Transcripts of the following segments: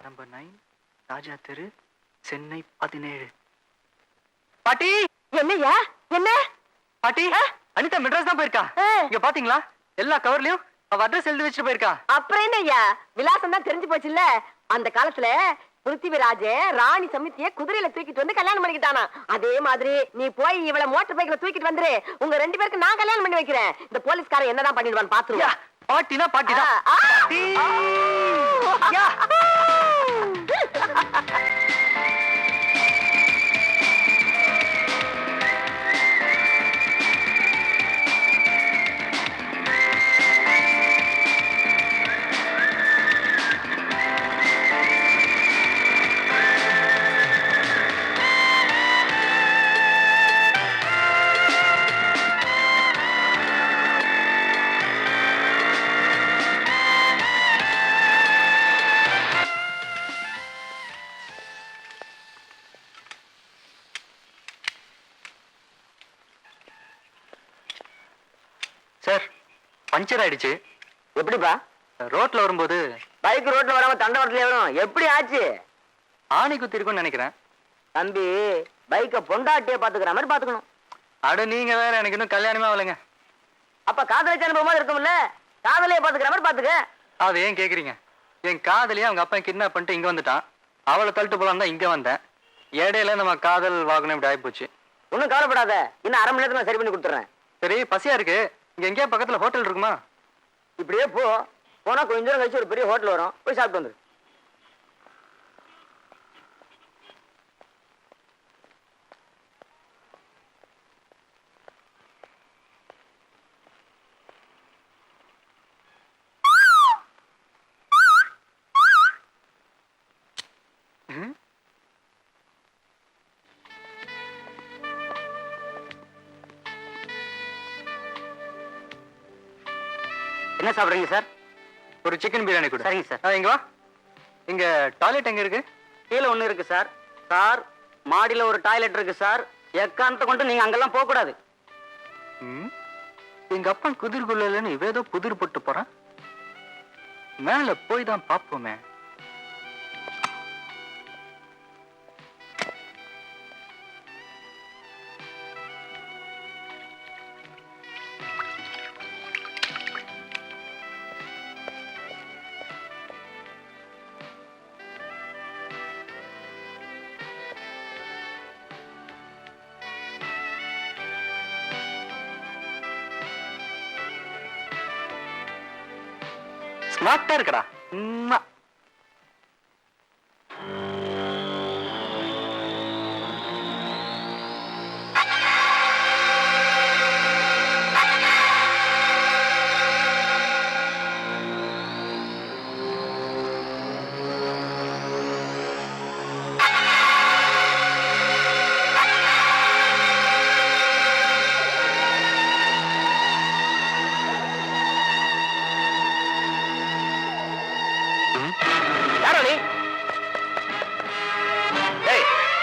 Number 9, ராஜா தெரு, சென்னை 17. பாட்டி என்னய்யா என்ன பாட்டி, அனிதா மெட்ராஸ் தான் போயிருக்கா. இங்க பாத்தீங்களா? எல்லா கவர்லயும் அவ அட்ரஸ் எழுதி வச்சுட்டு போயிருக்கா. அப்புறம் என்னய்யா, விலாசம் தான் தெரிஞ்சு போச்சுல்ல. அந்த காலத்துல பிருத்திவிராஜே ராணி சமித்திய குதிரையில தூக்கிட்டு வந்து கல்யாணம் பண்ணிக்கிட்டானா. அதே மாதிரி நீ போய் இவளை மோட்டர் பைக்ல தூக்கிட்டு வந்துரு. உங்க 2 பேருக்கு நான் கல்யாணம் பண்ணி வைக்கிறேன். இந்த போலீஸ்காரன் என்னதான் பண்ணிடுவான்னு பாத்துருவா. பாட்டினா பாட்டிதான். சார், பஞ்சர் ஆயிடுச்சு. எப்படிப்பா? ரோட்ல வரும்போது. பைக் ரோட்ல வராம தண்டவாளத்துல வரும். எப்படி ஆச்சு? ஆணி குத்தி இருக்கும்னு நினைக்கிறேன். தம்பி, பைக்க பொண்டாட்டிய பாத்துக்கிற மாதிரி பாத்துக்கணும். அட நீங்க வேற, எனக்கு இன்னும் கல்யாணமே ஆகலைங்க. அப்ப காதலிச்ச அனுபவமா இருக்கும்ல, காதலிய பாத்துக்கிற மாதிரி பாத்துக்க. அது ஏன் கேக்குறீங்க? என் காதலியே அவங்க அப்பா கிட்னாப் பண்ணிட்டு இங்க வந்துட்டான். அவளை தள்ளிட்டு போலாம் தான் இங்க வந்தேன். இடையில நம்ம காதல் வாகனம் இப்படி ஆயிப்போச்சு. ஒன்னும் கவலைப்படாத, இன்னும் 1/2 மணி நேரத்துல நான் சரி பண்ணி கொடுத்துறேன். சரி, பசியா இருக்கு. இங்க எங்கேயா பக்கத்துல ஹோட்டல் இருக்குமா? இப்படியே போனா கொஞ்ச நேரம் கழிச்சு ஒரு பெரிய ஹோட்டல் வரும், போய் சாப்பிட்டு வந்துரு. என்ன சாப்பிடுறீங்க சார்? ஒரு சிக்கன் பிரியாணி கூட. சரிங்க சார். இங்க வா. இங்க டாய்லெட் எங்க இருக்கு? கீழே ஒண்ணு இருக்கு சார். சார், மாடியில ஒரு டாய்லெட் இருக்கு சார். எக்காரணத்தை கொண்டு நீங்க அங்கெல்லாம் போக கூடாது. எங்க அப்பா குதிர்குள்ளன்னு இவ ஏதோ புதிர் போட்டு போறான். மேல போய் தான் பாப்போமே. ஸ்மார்ட்டா இருக்கடா.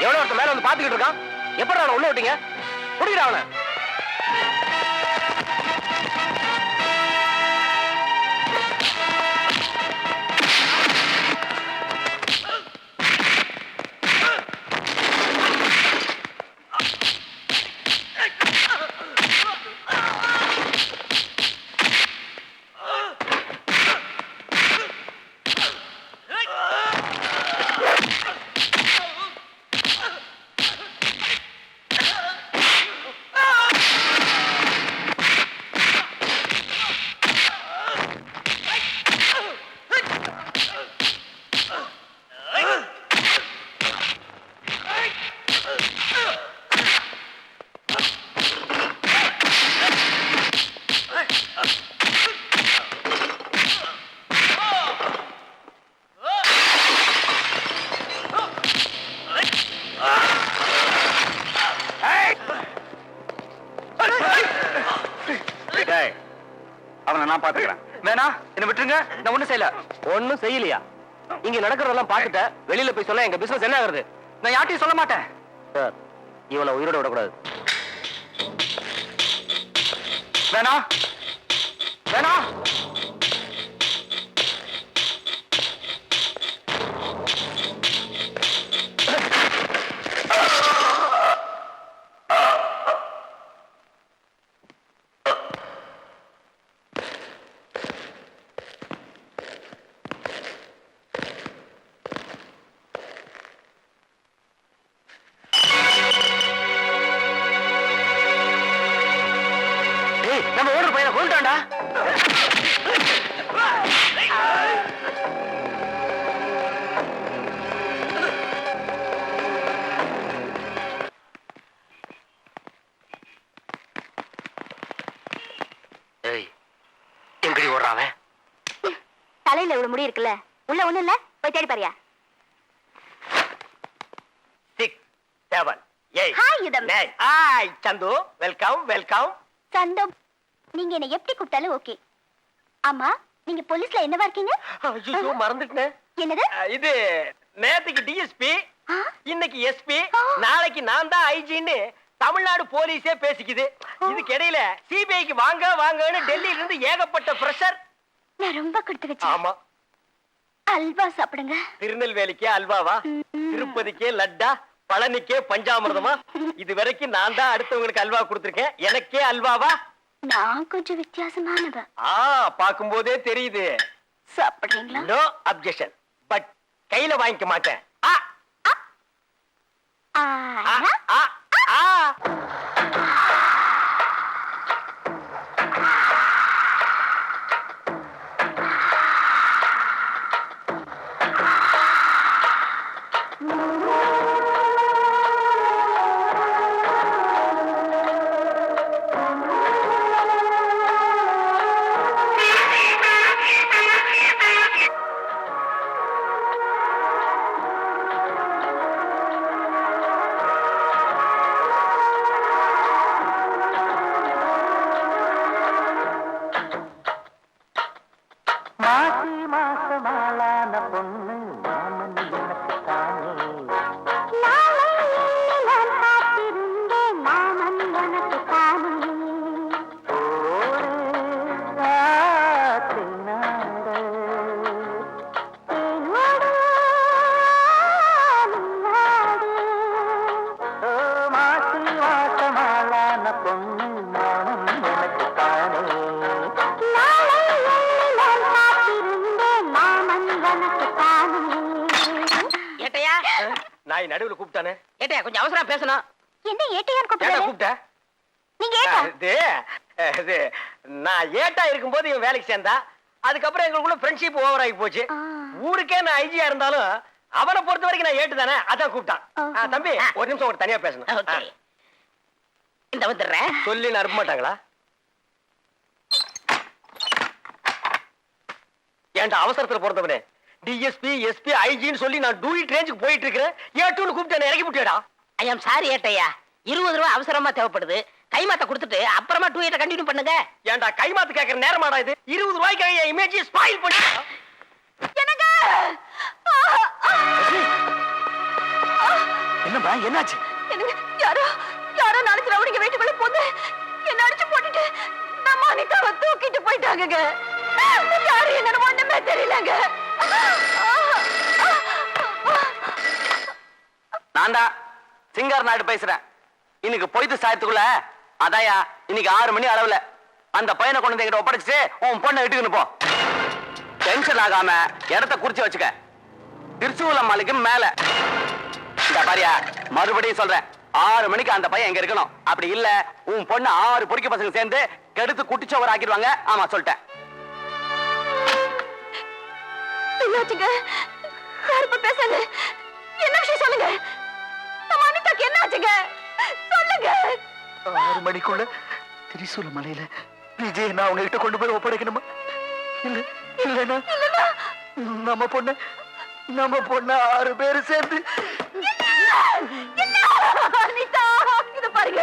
எவ்வளவு ஒருத்த மேல வந்து பாத்துக்கிட்டு இருக்கான். எப்படி அவனை உள்ள விட்டீங்க? குடிக்கிற அவனை. அவனை நான் பாத்துக்கிறேன். வேணா, என்ன விட்டுருங்க. நான் ஒண்ணும் செய்யல. ஒண்ணும் செய்யலையா? இங்க நடக்கிறதெல்லாம் பாத்துட்ட வெளியில போய் சொல்ல எங்க பிசினஸ் என்ன ஆகுறது? நான் யார்ட்டையும் சொல்ல மாட்டேன் சார். இவனை உயிரோட விடக்கூடாது. வேணா வேணா. இருக்குல்ல, உள்ள ஒண்ணும் இல்ல, போய் தேடி பாரியா. 6 7 8 Hi, Idam. 9. ஹாய் சந்து, வெல்கம் வெல்கம். சந்தோம், நீங்க என்ன எப்படி கூப்பிட்டாலும் ஓகே. ஆமா, நீங்க போலீஸ்ல என்னவா இருக்கீங்க? ஐயோ மறந்துட்டேன். என்னது? இது நேத்துக்கு டிஎஸ்பி, இன்னைக்கு எஸ்பி, நாளைக்கு நான் தான் ஐஜின்னு தமிழ்நாடு போலீஸே பேசிக்குது. இதுக்கு இடையில சிபிஐக்கு வாங்க வாங்கன்னு டெல்லியில இருந்து ஏகப்பட்ட பிரஷர். நான் ரொம்ப கொடுத்து வச்சேன். ஆமா, அல்வா சாப்பிடுங்க. திருநெல்வேலிக்கே அல்வாவா, திருப்பதிக்கே லட்டா, பழனிக்கே பஞ்சாமிர்தமா? இது வரைக்கும் நான் தான் அடுத்தவங்களுக்கு அல்வா கொடுத்திருக்கேன். எனக்கே அல்வாவா? நான் கொஞ்சம் வித்தியாசமானவ. பாக்கும் போதே தெரியுது. சாப்பிடுறீங்களா? நோ அப்ஜெக்ஷன், பட் கையில வாங்கிக்க மாட்டேன். நாய் நடுவுல கூப்பிட்டானே. ஏட்டையா, கொஞ்சம் அவசரமா பேசணும். என்ன ஏட்டையான்னு கூப்பிட்ட? நீங்க ஏட்டா? நான் ஏட்டா இருக்கும்போது இவன் வேலைக்கு சேர்ந்தா, அதுக்கப்புறம் எங்களுக்குள்ள ஃப்ரெண்ட்ஷிப் ஓவர் ஆகி போச்சு. ஊருக்கே நான் ஐஜியா இருந்தாலும் அவனை பொறுத்த வரைக்கும் நான் ஏட்டு தானே, அதான் கூப்பிட்டான். தம்பி ஒரு நிமிஷம் ஒரு தனியா பேசணும். இந்த வந்துடுறேன். சொல்லி நம்ப மாட்டாங்களா? ஏன்டா அவசரத்துல பொறுத்தவனே, டிஎஸ்பி எஸ்பி ஐஜின்னு சொல்லி நான் டூயிட் ரேஞ்சுக்கு போயிட்டு இருக்கிறேன். ஏட்டுன்னு கூப்பிட்டு இறக்கி விட்டுடா. ஐ அம் சாரி ஏட்டையா, 20 ரூபாய் அவசரமா தேவைப்படுது. கைமாத்த கொடுத்துட்டு அப்புறமா டூயிட்ட கண்டினியூ பண்ணுங்க. ஏன்டா கைமாத்து கேட்கற நேரமாடா இது? 20 ரூபாய்க்கு என் இமேஜ் ஸ்பாயில் பண்ணி. என்னங்க? என்னப்பா என்னாச்சு? என்னங்க, யாரோ நாளைக்கு ரவுடிங்க வீட்டுக்குள்ள போந்து என்ன அடிச்சு போட்டுட்டு நம்ம அனிதாவை தூக்கிட்டு போயிட்டாங்கங்க. யாரு என்னன்னு ஒண்ணுமே தெரியலங்க. நான் தான் சிங்கார் நாடு பேசுறேன். இன்னைக்கு பொய்து சாயத்துக்குள்ள அதாயா இன்னைக்கு 6 மணி அளவுல அந்த பையனை கொண்டு வந்து என்கிட்ட ஒப்படைச்சு உன் பொண்ணை இட்டுக்கணும் போ. டென்ஷன் ஆகாம இடத்த குறிச்சு வச்சுக்க. திருச்சூலம் மலைக்கு மேல இந்த பாரியா, மறுபடியும் சொல்றேன், 6 மணிக்கு அந்த பையன் எங்க இருக்கணும். அப்படி இல்ல உன் பொண்ணு 6 பொறுக்கி பசங்க சேர்ந்து கெடுத்து குட்டிச்சோவர் ஆக்கிடுவாங்க. ஆமா சொல்லிட்டேன். என்னாச்சுங்க? யாருப்பா பேசாது? என்ன விஷயம் சொல்லுங்க. நம்ம அனிதாக்கு என்ன ஆச்சுங்க? சொல்லுங்க. 6 மணிக்குள்ள திரிசூல மலையில விஜய் நான் உங்ககிட்ட கொண்டு போய் ஒப்படைக்கணுமா? இல்ல இல்லனா நம்ம பொண்ணு 6 பேரு சேர்ந்து. அனிதா, இது பாருங்க,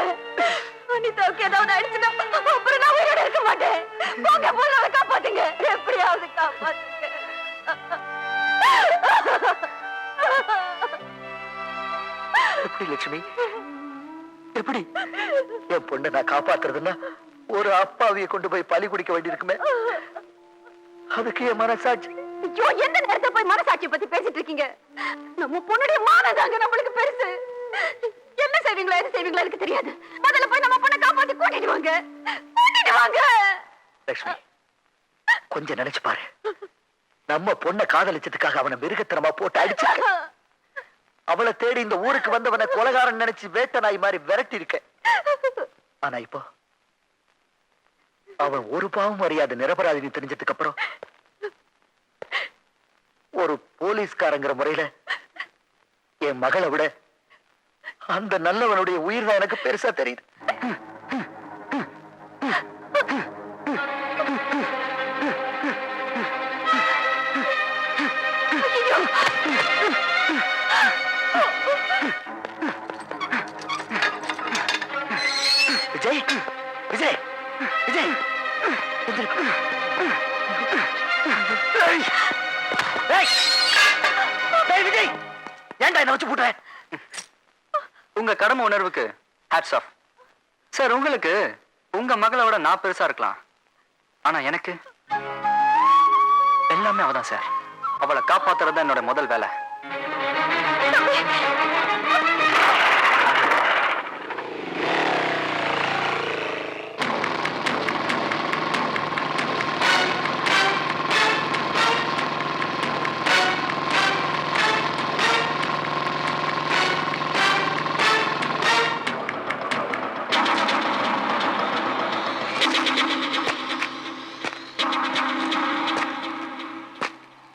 அனிதாவுக்கு ஏதாவது ஆயிடுச்சுன்னா அப்புறம் நான் உயிரோட இருக்க மாட்டேன். போங்க, பொண்ணாவை காப்பாத்துங்க, எப்படியாவது காப்பாத்துங்க. எப்படி லட்சுமி, எப்படி என் பொண்ணை நான் காப்பாத்துறதுன்னா ஒரு அப்பாவிய கொண்டு போய் பலி குடிக்க வேண்டியிருக்குமே. அதுக்கு என் மனசாட்சி. ஐயோ, எந்த நேரத்துல போய் மனசாட்சியை பத்தி பேசிட்டு இருக்கீங்க? நம்ம பொண்ணுடைய மானம் தாங்க நம்மளுக்கு பெருசு. என்ன செய்வீங்களா எது செய்வீங்களா எனக்கு தெரியாது. முதல்ல போய் நம்ம பொண்ணை காப்பாத்தி கூட்டிட்டு வாங்க. லட்சுமி, கொஞ்சம் நினைச்சு பாரு. நம்ம பொண்ணை காதலிச்சதுக்காக அவனை மிருகத்தனமா போட்டு அடிச்சிருக்க. அவளை தேடி இந்த ஊருக்கு வந்தவனை கொலைகாரன் நினைச்சு வேட்ட நாய் மாதிரி விரட்டி இருக்க. ஆனா இப்போ அவன் ஒரு பாவம் அறியாத நிரபராதின்னு தெரிஞ்சதுக்கு அப்புறம் ஒரு போலீஸ்காரங்கிற முறையில என் மகளை விட அந்த நல்லவனுடைய உயிர் தான் எனக்கு பெருசா தெரியுது. ஏன்டா என்ன வச்சு போட்ட? உங்க கடமை உணர்வுக்கு ஹேட்ஸ் ஆஃப். சார், உங்களுக்கு உங்க மகளை விட நான் பெருசா இருக்கலாம், ஆனா எனக்கு எல்லாமே அவதான் சார். அவளை காப்பாத்துறது என்னோட முதல் வேலை.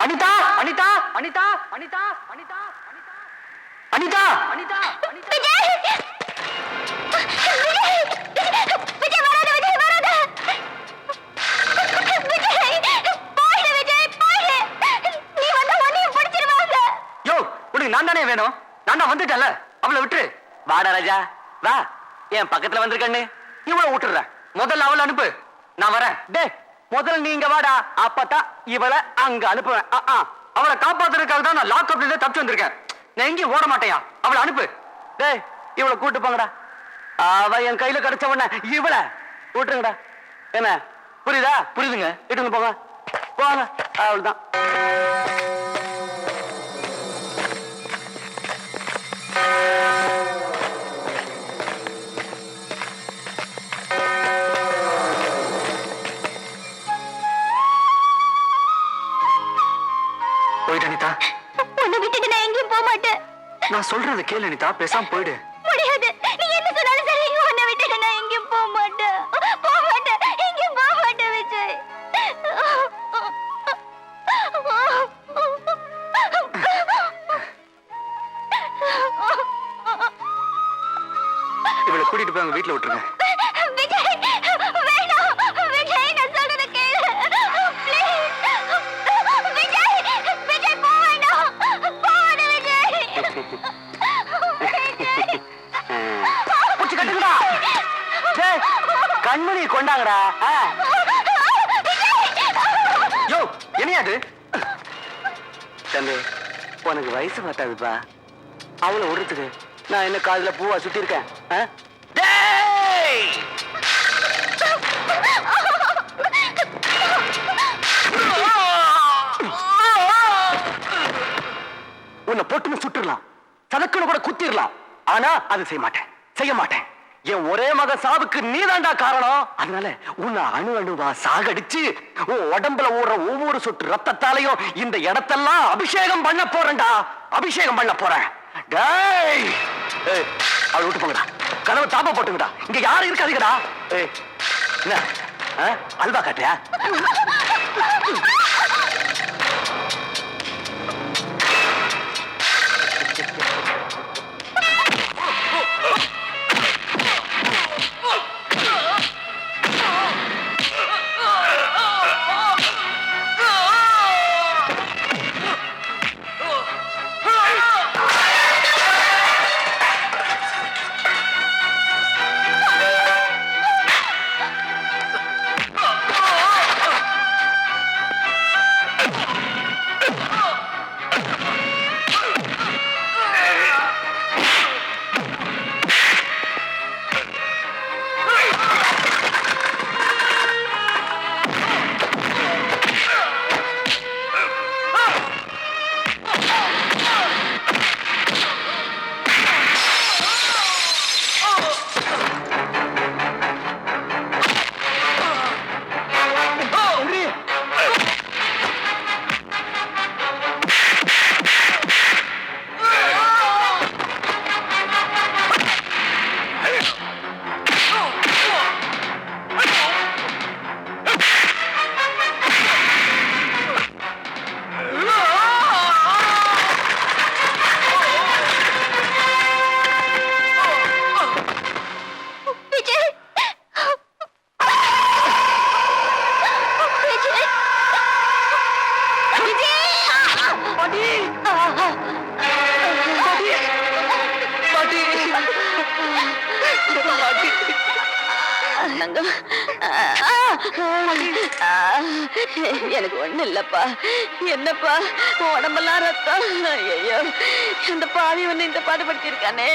அனிதா அனிதா அனிதா அனிதா அனிதா அனிதா அனிதா விஜய் விஜய் வராத விஜய் வராத விஜய் போயிடு விஜய் போயிடு. நீ வந்து உன்னையும் பிடிச்சிருவாங்க. யோ, உனக்கு நான் தானே வேணும். நான் தான் வந்துட்டேன்ல, அவளை விட்டுரு. வாடா ராஜா வா, என் பக்கத்துல வந்திருக்கண்ணு. இவளை விட்டுறேன். முதல்ல அவளை அனுப்பு, நான் வரேன். டே, முதல்ல நீங்க வாடா, அப்பதான் இவளை அங்க அனுப்புவேன். அவளை காப்பாத்துறதுக்காக தான் நான் லாக்அப்ல இருந்து தப்பிச்சு வந்திருக்கேன். நான் எங்கேயும் ஓட மாட்டேயா. அவளை அனுப்பு. டேய், இவளை கூட்டு போங்கடா. அவ என் கையில கிடைச்ச உடனே இவளை விட்டுருங்கடா. என்ன புரியுதா? புரியுதுங்க. இட்டுங்க போங்க போங்க. அவள்தான். போயிட்டு அனிதா. உன்னை விட்டுட்டு நான் எங்கேயும் போக மாட்டேன். நான் சொல்றத கேளு அனிதா, பேசாம போயிடு. முடியாது. நீ என்ன சொன்னாலும் சரி, உன்னை விட்டுட்டு நான் எங்கேயும் போக மாட்டேன். போக மாட்டேன், எங்கேயும் போக மாட்டேன் விஜய். இவளை கூட்டிட்டு போய் அவங்க வீட்டுல விட்டுருங்க. விஜய் வேணாம். விஜய் நான் சொல்றத கேளு ப்ளீஸ். விஜய் விஜய் போ வேண்டாம். போகாத விஜய். புடிச்சு கட்டுங்கடா. டேய், கண்மணி கொண்டாங்கடா. யோ, என்னையாது? தம்பி, உனக்கு வயசு பார்த்தாதுப்பா. அவளை விடுறதுக்கு நான் என்ன காதுல பூவா சுத்தி இருக்கேன்? டேய், உன்னை பொட்டுன்னு சுட்டுறலாம், சதக்குன்னு கூட குத்திரலாம். ஆனா அது செய்ய மாட்டேன், செய்ய மாட்டேன். என் ஒரே மக சாவுக்கு நீதாண்டா காரணம். அதனால உன்னை அணு அணுவா சாகடிச்சு உன் உடம்புல ஓடுற ஒவ்வொரு சொட்டு ரத்தத்தாலையும் இந்த இடத்தெல்லாம் அபிஷேகம் பண்ண போறேன்டா. அபிஷேகம் பண்ண போறேன். டேய், அவளை விட்டு போங்கடா. கதவை தாப்பா போட்டுங்கடா. இங்க யாரும் இருக்காதீங்கடா. என்ன அல்வா காட்டியா? எனக்கு ஒண்ணு இல்லப்பா. என்னப்பா உடம்பெல்லாம் ரத்தம். ஐயோ இந்த பாவி வந்து இந்த பாடுபடுத்தி இருக்கானே.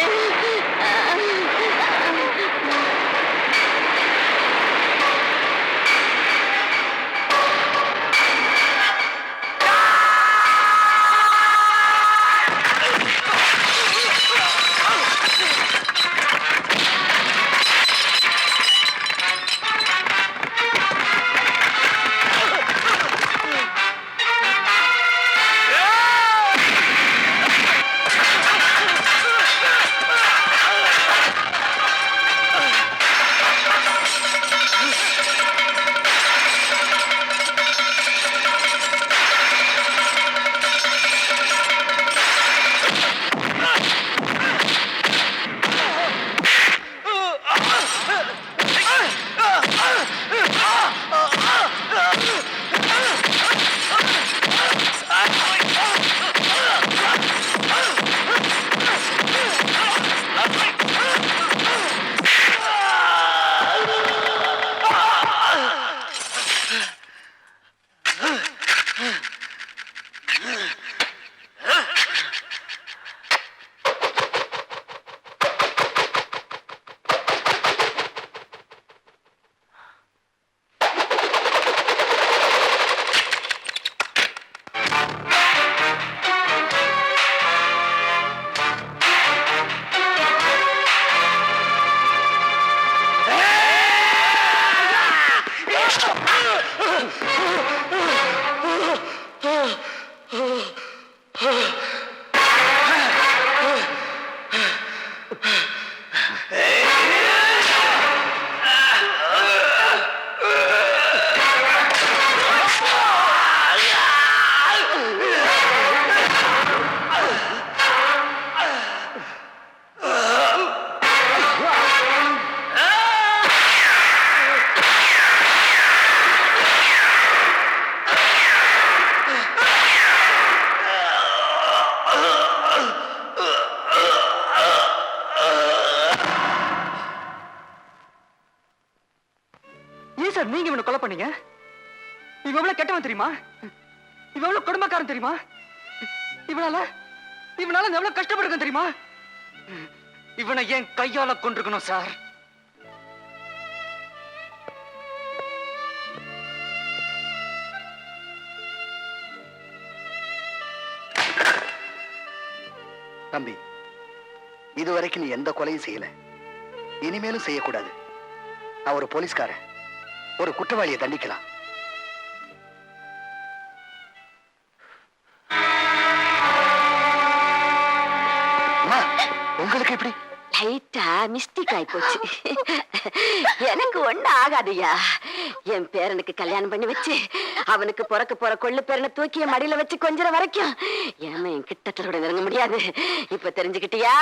சார் நீங்க இவனை கொலை பண்ணீங்க? இவன் எவ்வளவு கெட்டவன் தெரியுமா? இவன் எவ்வளவு குடும்பக்காரன் தெரியுமா? இவனால எவ்வளவு கஷ்டப்பட்டிருக்கேன் தெரியுமா? இவனை ஏன் கையால கொண்டிருக்கணும் சார். தம்பி, இதுவரைக்கும் நீ எந்த கொலையும் செய்யல, இனிமேலும் செய்யக்கூடாது. நான் ஒரு போலீஸ்காரன், ஒரு குற்றவாளியை தண்டிக்கலாம். உங்களுக்கு எப்படி? லைட்டா மிஸ்டேக் ஆயி போச்சு. எனக்கு ஒண்ணு ஆகாதுயா. என் பேரனுக்கு கல்யாணம் பண்ணி வச்சு அவனுக்கு பிறக்க போற கொள்ளு பேரனை தூக்கிய மடியில வச்சு கொஞ்சற வரைக்கும் ஏமா என் கிட்டத்தோட நெருங்க முடியாது. இப்ப தெரிஞ்சுக்கிட்டியா?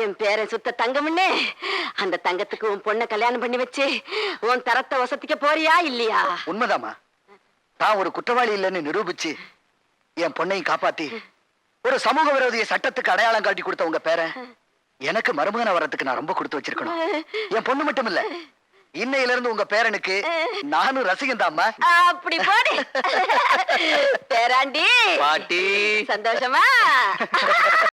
என் பேரன் சுத்த தங்கம்னு. அந்த தங்கத்துக்கு உன் பொண்ணை கல்யாணம் பண்ணி வச்சு உன் தரத்தை வசதிக்க போறியா இல்லையா? உண்மைதாமா. நான் ஒரு குற்றவாளி இல்லைன்னு நிரூபிச்சு என் பொண்ணையும் காப்பாத்தி ஒரு சமூக விரோதிய சட்டத்துக்கு அடையாளம் காட்டி கொடுத்த உங்க பேரன் எனக்கு மருமகன வர்றதுக்கு நான் ரொம்ப கொடுத்து வச்சிருக்கணும். என் பொண்ணு மட்டும் இல்ல, இன்னையில இருந்து உங்க பேரனுக்கு நானும் ரசிகன் தாம்மா. அப்படி போடு பேராண்டி. பாட்டி சந்தோஷமா?